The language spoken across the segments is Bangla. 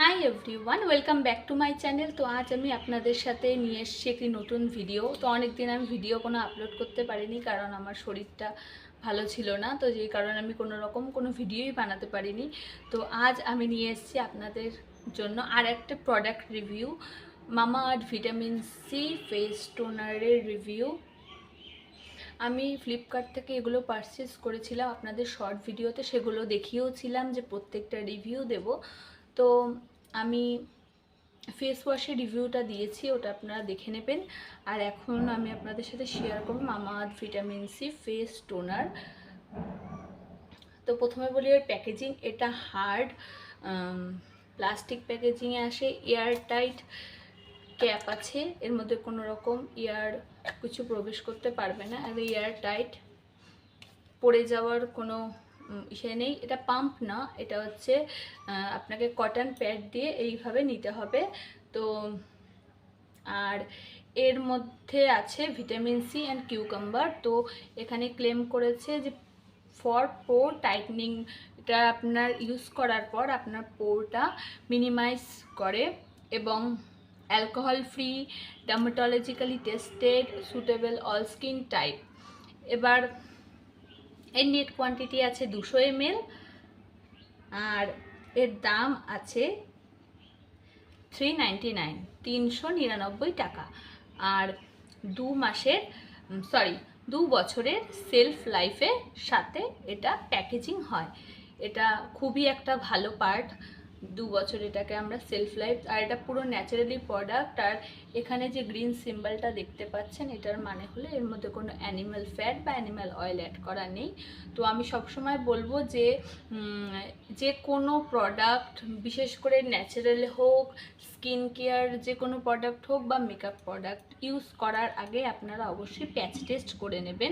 Hi everyone, welcome back to my channel. তো আজ আমি আপনাদের সাথে নিয়ে এসেছি একটি নতুন ভিডিও। তো অনেক দিন আমি ভিডিও কোনো আপলোড করতে পারিনি, কারণ আমার শরীরটা ভালো ছিল না। তো যেই কারণে আমি কোনো ভিডিওই বানাতে পারিনি। তো আজ আমি নিয়ে এসেছি আপনাদের জন্য আর একটা product review, Mamaearth vitamin C face টোনারের রিভিউ। আমি ফ্লিপকার্ট থেকে এগুলো পারচেস করেছিলাম আপনাদের শর্ট ভিডিওতে, সেগুলো দেখিয়েওছিলাম যে প্রত্যেকটা রিভিউ দেব। তো আমি ফেস ওয়াশের রিভিউটা দিয়েছি, ওটা আপনারা দেখে নেবেন। আর এখন আমি আপনাদের সাথে শেয়ার করব Mamaearth vitamin C face toner. তো প্রথমে বলি এর প্যাকেজিং। এটা হার্ড প্লাস্টিক প্যাকেজিংয়ে আসে, এয়ার টাইট ক্যাপ আছে, এর মধ্যে কোনো রকম কিছু প্রবেশ করতে পারবে না। আর এয়ার টাইট, পড়ে যাওয়ার কোনো ইসে নেই। এটা পাম্প না, এটা হচ্ছে আপনাকে কটন প্যাড দিয়ে এইভাবে নিতে হবে। তো আর এর মধ্যে আছে ভিটামিন সি অ্যান্ড কিউকাম্বার। তো এখানে ক্লেম করেছে যে ফর পোর টাইটনিং, এটা আপনার ইউজ করার পর আপনার পোরটা মিনিমাইজ করে এবং alcohol free, dermatologically tested, suitable all skin type. এবার এর নেট কোয়ান্টিটি আছে 200 ml আর এর দাম আছে 399 টাকা। আর 2 বছরের সেলফ লাইফের সাথে এটা প্যাকেজিং হয়। এটা খুবই একটা ভালো পার্ট, 2 বছর এটাকে আমরা সেলফ লাইফ। আর এটা পুরো ন্যাচারালি প্রোডাক্ট। আর এখানে যে গ্রিন সিম্বলটা দেখতে পাচ্ছেন, এটার মানে হলো এর মধ্যে কোনো অ্যানিম্যাল ফ্যাট বা অ্যানিম্যাল অয়েল অ্যাড করা নেই। তো আমি সবসময় বলবো যে কোনো প্রোডাক্ট, বিশেষ করে ন্যাচারাল হোক, স্কিন কেয়ার যে কোনো প্রোডাক্ট হোক বা মেকআপ প্রোডাক্ট ইউজ করার আগে আপনারা অবশ্যই প্যাচ টেস্ট করে নেবেন।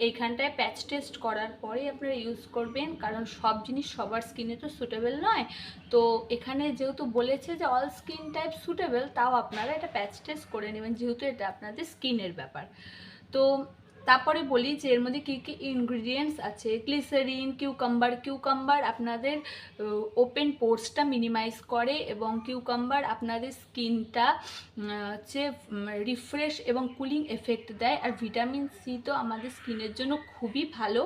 এইখানটায় প্যাচ টেস্ট করার পরেই আপনারা ইউজ করবেন, কারণ সব জিনিস সবার স্কিনে তো সুটেবল নয়। তো এখানে যেহেতু বলেছে যে অল স্কিন টাইপ সুটেবল, তাও আপনারা এটা প্যাচ টেস্ট করে নেবেন, যেহেতু এটা আপনাদের স্কিনের ব্যাপার। তো তারপরে বলি যে এর মধ্যে কী কী ইনগ্রিডিয়েন্টস আছে। গ্লিসারিন, কিউকাম্বার আপনাদের ওপেন পোর্সটা মিনিমাইজ করে এবং কিউকাম্বার আপনাদের স্কিনটা হচ্ছে রিফ্রেশ এবং কুলিং এফেক্ট দেয়। আর ভিটামিন সি তো আমাদের স্কিনের জন্য খুবই ভালো।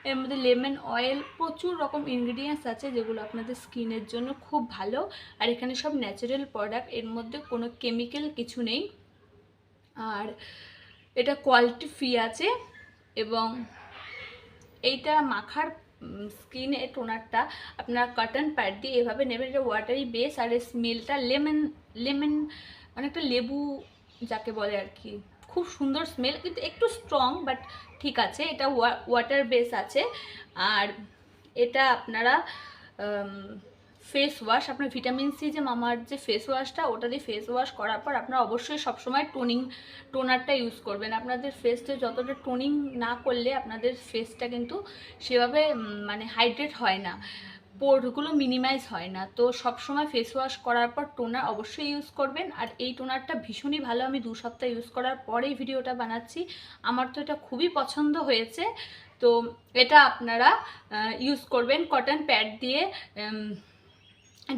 এর মধ্যে লেমন অয়েল, প্রচুর রকম ইনগ্রিডিয়েন্টস আছে যেগুলো আপনাদের স্কিনের জন্য খুব ভালো। আর এখানে সব ন্যাচারাল প্রোডাক্ট, এর মধ্যে কোনো কেমিক্যাল কিছু নেই। আর এটা কোয়ালিটি ফ্রি আছে। এবং এইটা মাখার স্কিনে টোনারটা আপনারা কটন প্যাড দিয়ে এভাবে নেবেন। এটা ওয়াটারি বেস আর এর স্মেলটা লেমন অনেকটা লেবু যাকে বলে আর কি, খুব সুন্দর স্মেল, কিন্তু একটু স্ট্রং, বাট ঠিক আছে। এটা ওয়াটার বেস আছে। আর এটা আপনারা ফেস ওয়াশ, আপনার ভিটামিন সি যে মামার যে ফেস ওয়াশটা, ওটা দিয়ে ফেস ওয়াশ করার পর আপনারা অবশ্যই সবসময় টোনারটা ইউজ করবেন। আপনাদের ফেসটা যতটা টোনিং না করলে আপনাদের ফেসটা কিন্তু সেভাবে মানে হাইড্রেট হয় না, পোরগুলো মিনিমাইজ হয় না। তো সবসময় ফেস ওয়াশ করার পর টোনার অবশ্যই ইউজ করবেন। আর এই টোনারটা ভীষণই ভালো, আমি 2 সপ্তাহ ইউজ করার পরেই ভিডিওটা বানাচ্ছি। আমার তো এটা খুবই পছন্দ হয়েছে। তো এটা আপনারা ইউজ করবেন কটন প্যাড দিয়ে,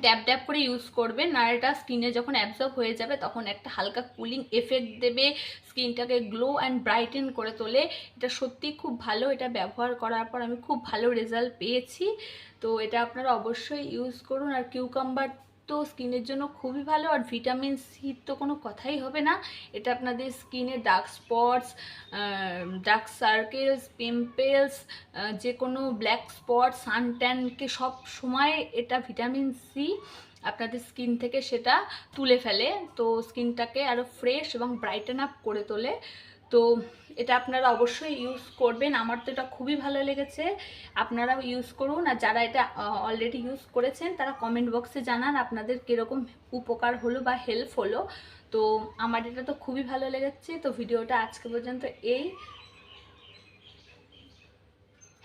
ড্যাব করে ইউজ করবেন। আর এটা স্কিনে যখন অ্যাবজর্ব হয়ে যাবে তখন একটা হালকা কুলিং এফেক্ট দেবে, স্কিনটাকে গ্লো অ্যান্ড ব্রাইটেন করে তোলে। এটা সত্যি খুব ভালো, এটা ব্যবহার করার পর আমি খুব ভালো রেজাল্ট পেয়েছি। তো এটা আপনারা অবশ্যই ইউজ করুন। আর কিউকাম্বার তো স্কিনের জন্য খুবই ভালো। আর ভিটামিন সি তো কোনো কথাই হবে না। এটা আপনাদের স্কিনে dark spots, dark circles, pimples, যে কোনো ব্ল্যাক স্পট, সানট্যানকে সব সময় এটা ভিটামিন সি আপনাদের স্কিন থেকে সেটা তুলে ফেলে। তো স্কিনটাকে আরও ফ্রেশ এবং ব্রাইটেন আপ করে তোলে। তো এটা আপনারা অবশ্যই ইউজ করবেন। আমার তো এটা খুবই ভালো লেগেছে, আপনারাও ইউজ করুন। আর যারা এটা অলরেডি ইউজ করেছেন তারা কমেন্ট বক্সে জানান আপনাদের কীরকম উপকার হলো বা হেল্প হলো। তো আমার এটা তো খুবই ভালো লেগেছে। তো ভিডিওটা আজকে পর্যন্ত এই।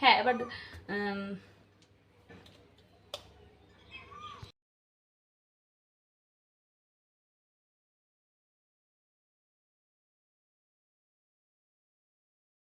হ্যাঁ, এবার